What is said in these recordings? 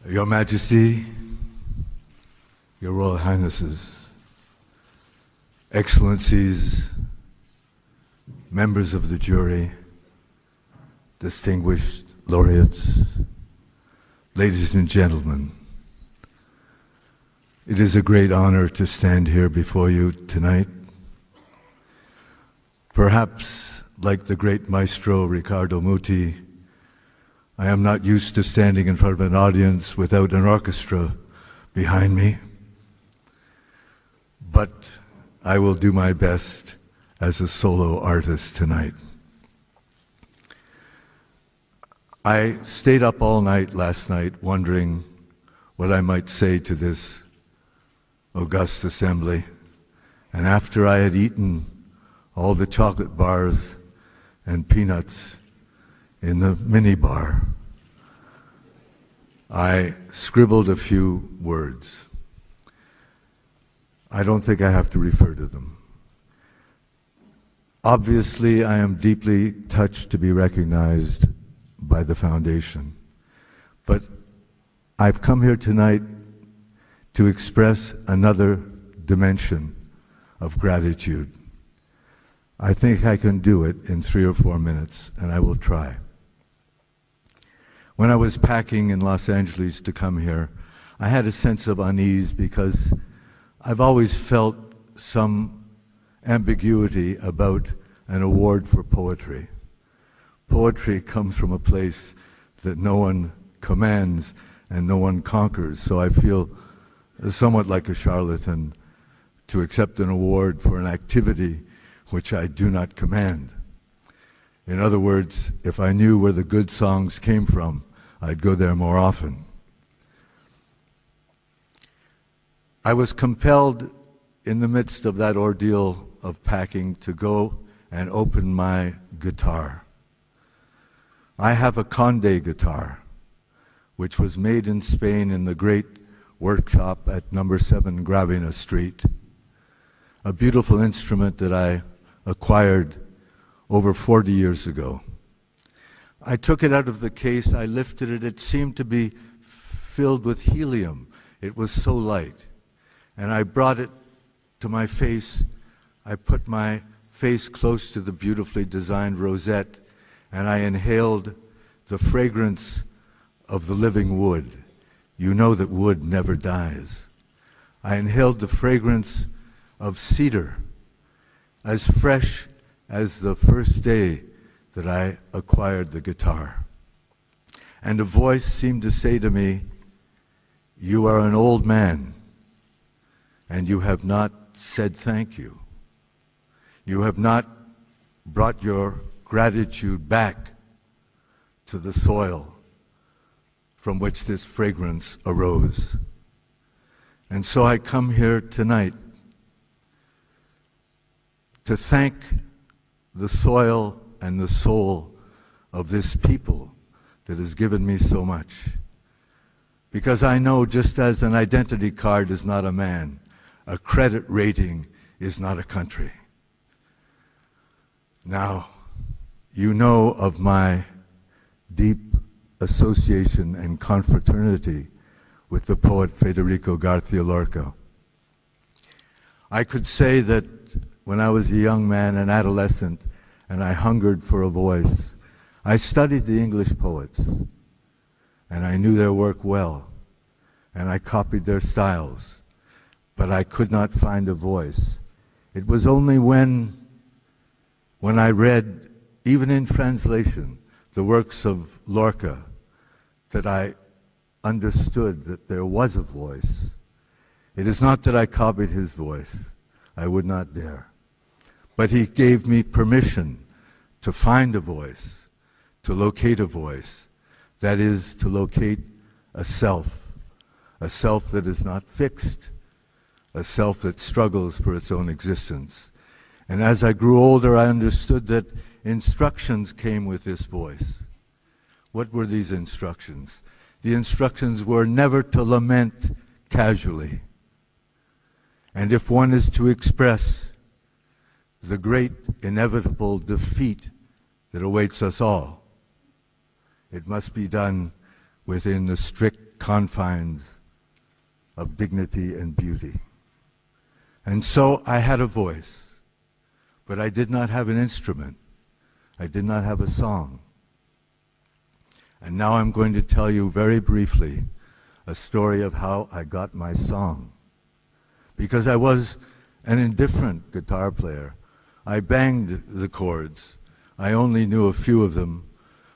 Your Majesty, Your Royal Highnesses, Excellencies, members of the jury, distinguished laureates, ladies and gentlemen, it is a great honor to stand here before you tonight. Perhaps, like the great maestro Riccardo Muti, I am not used to standing in front of an audience without an orchestra behind me, but I will do my best as a solo artist tonight. I stayed up all night last night wondering what I might say to this august assembly, and after I had eaten all the chocolate bars and peanuts in the mini bar, I scribbled a few words. I don't think I have to refer to them. Obviously, I am deeply touched to be recognized by the foundation, but I've come here tonight to express another dimension of gratitude. I think I can do it in 3 or 4 minutes, and I will try. When I was packing in Los Angeles to come here, I had a sense of unease because I've always felt some ambiguity about an award for poetry. Poetry comes from a place that no one commands and no one conquers, so I feel somewhat like a charlatan to accept an award for an activity which I do not command. In other words, if I knew where the good songs came from, I'd go there more often. I was compelled in the midst of that ordeal of packing to go and open my guitar. I have a Conde guitar, which was made in Spain in the great workshop at number 7 Gravina Street, a beautiful instrument that I acquired over 40 years ago. I took it out of the case, I lifted it, it seemed to be filled with helium. It was so light. And I brought it to my face. I put my face close to the beautifully designed rosette, and I inhaled the fragrance of the living wood. You know that wood never dies. I inhaled the fragrance of cedar, as fresh as the first day that I acquired the guitar. And a voice seemed to say to me, "You are an old man, and you have not said thank you. You have not brought your gratitude back to the soil from which this fragrance arose." And so I come here tonight to thank the soil and the soul of this people that has given me so much. Because I know, just as an identity card is not a man, a credit rating is not a country. Now, you know of my deep association and confraternity with the poet Federico García Lorca. I could say that when I was a young man, an adolescent, and I hungered for a voice, I studied the English poets, and I knew their work well, and I copied their styles, but I could not find a voice. It was only when I read, even in translation, the works of Lorca, that I understood that there was a voice. It is not that I copied his voice. I would not dare. But he gave me permission to find a voice, to locate a voice, that is, to locate a self that is not fixed, a self that struggles for its own existence. And as I grew older, I understood that instructions came with this voice. What were these instructions? The instructions were never to lament casually. And if one is to express the great inevitable defeat that awaits us all, it must be done within the strict confines of dignity and beauty. And so I had a voice, but I did not have an instrument. I did not have a song. And now I'm going to tell you very briefly a story of how I got my song. Because I was an indifferent guitar player. I banged the chords. I only knew a few of them.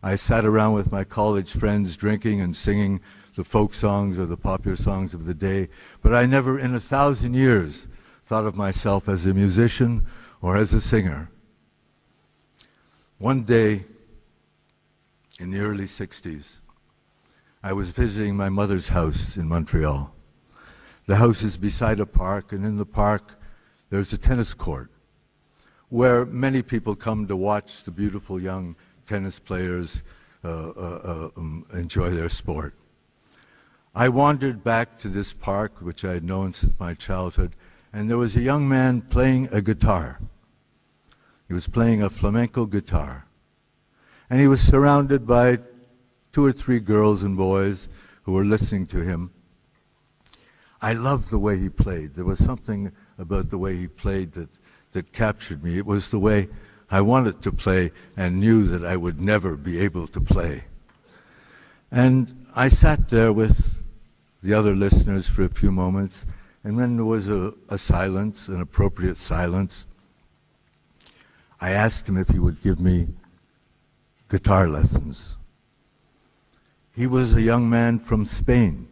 I sat around with my college friends drinking and singing the folk songs or the popular songs of the day, but I never in 1,000 years thought of myself as a musician or as a singer. One day, in the early 60s, I was visiting my mother's house in Montreal. The house is beside a park, and in the park there's a tennis court where many people come to watch the beautiful young tennis players enjoy their sport. I wandered back to this park, which I had known since my childhood, and there was a young man playing a guitar. He was playing a flamenco guitar. And he was surrounded by 2 or 3 girls and boys who were listening to him. I loved the way he played. There was something about the way he played that captured me. It was the way I wanted to play and knew that I would never be able to play. And I sat there with the other listeners for a few moments, and then there was a silence, an appropriate silence. I asked him if he would give me guitar lessons. He was a young man from Spain,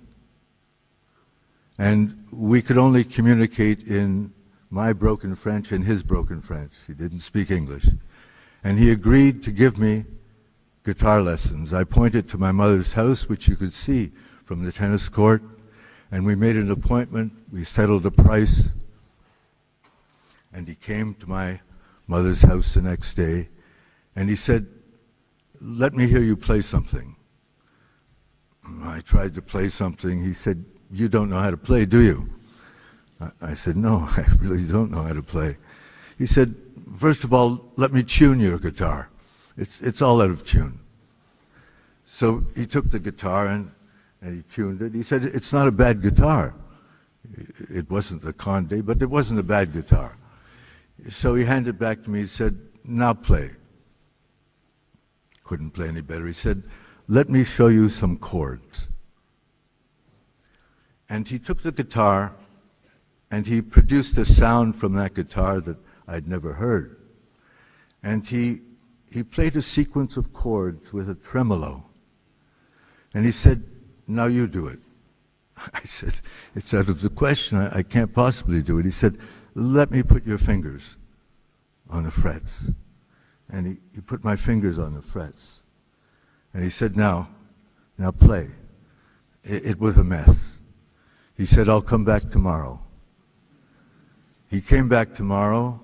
and we could only communicate in my broken French and his broken French. He didn't speak English. And he agreed to give me guitar lessons. I pointed to my mother's house, which you could see from the tennis court, and we made an appointment. We settled a price, and he came to my mother's house the next day, and he said, "Let me hear you play something." I tried to play something. He said, "You don't know how to play, do you?" I said, "No, I really don't know how to play." He said, "First of all, let me tune your guitar. It's all out of tune." So he took the guitar and he tuned it. He said, "It's not a bad guitar." It wasn't a Conde, but it wasn't a bad guitar. So he handed it back to me. He said, "Now play." Couldn't play any better. He said, "Let me show you some chords." And he took the guitar and he produced a sound from that guitar that I'd never heard. And he played a sequence of chords with a tremolo. And he said, "Now you do it." I said, "It's out of the question. I can't possibly do it." He said, "Let me put your fingers on the frets." And he put my fingers on the frets. And he said, now play." It was a mess. He said, "I'll come back tomorrow." He came back tomorrow.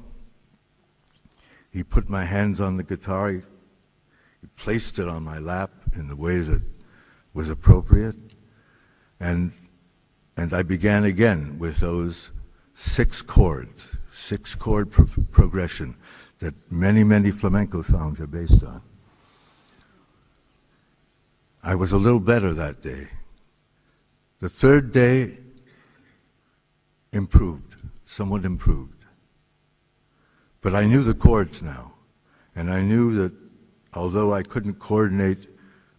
He put my hands on the guitar. He placed it on my lap in the way that was appropriate. And I began again with those 6 chords, 6-chord progression that many, many flamenco songs are based on. I was a little better that day. The third day improved, somewhat improved. But I knew the chords now, and I knew that although I couldn't coordinate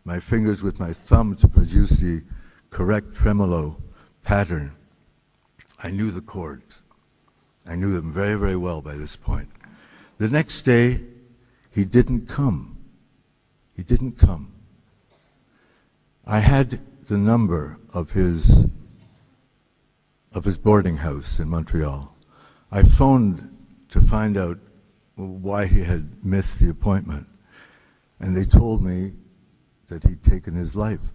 my fingers with my thumb to produce the correct tremolo pattern, I knew the chords. I knew them very, very well by this point. The next day, he didn't come. He didn't come. I had the number of his boarding house in Montreal. I phoned to find out why he had missed the appointment, and they told me that he'd taken his life,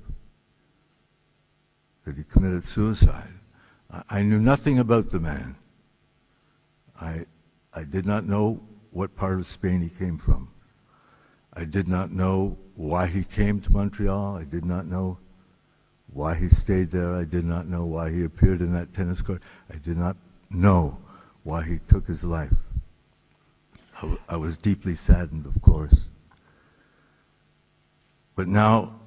that he committed suicide. I knew nothing about the man. I did not know what part of Spain he came from. I did not know why he came to Montreal. I did not know why he stayed there. I did not know why he appeared in that tennis court. I did not know why he took his life. I was deeply saddened, of course. But now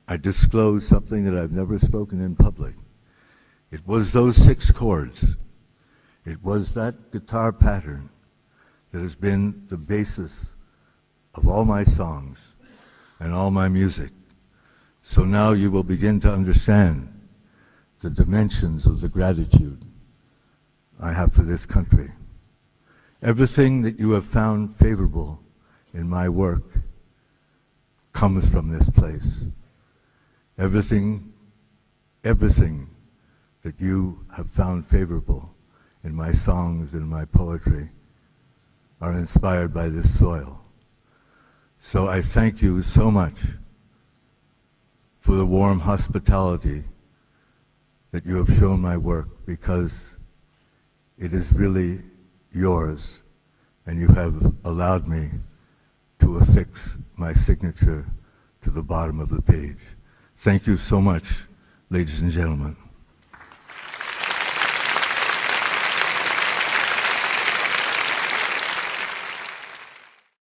I disclose something that I've never spoken in public. It was those 6 chords. It was that guitar pattern that has been the basis of all my songs and all my music. So now you will begin to understand the dimensions of the gratitude I have for this country. Everything that you have found favorable in my work comes from this place. Everything that you have found favorable in my songs and my poetry are inspired by this soil. So I thank you so much for the warm hospitality that you have shown my work, because it is really yours, and you have allowed me to affix my signature to the bottom of the page. Thank you so much, ladies and gentlemen.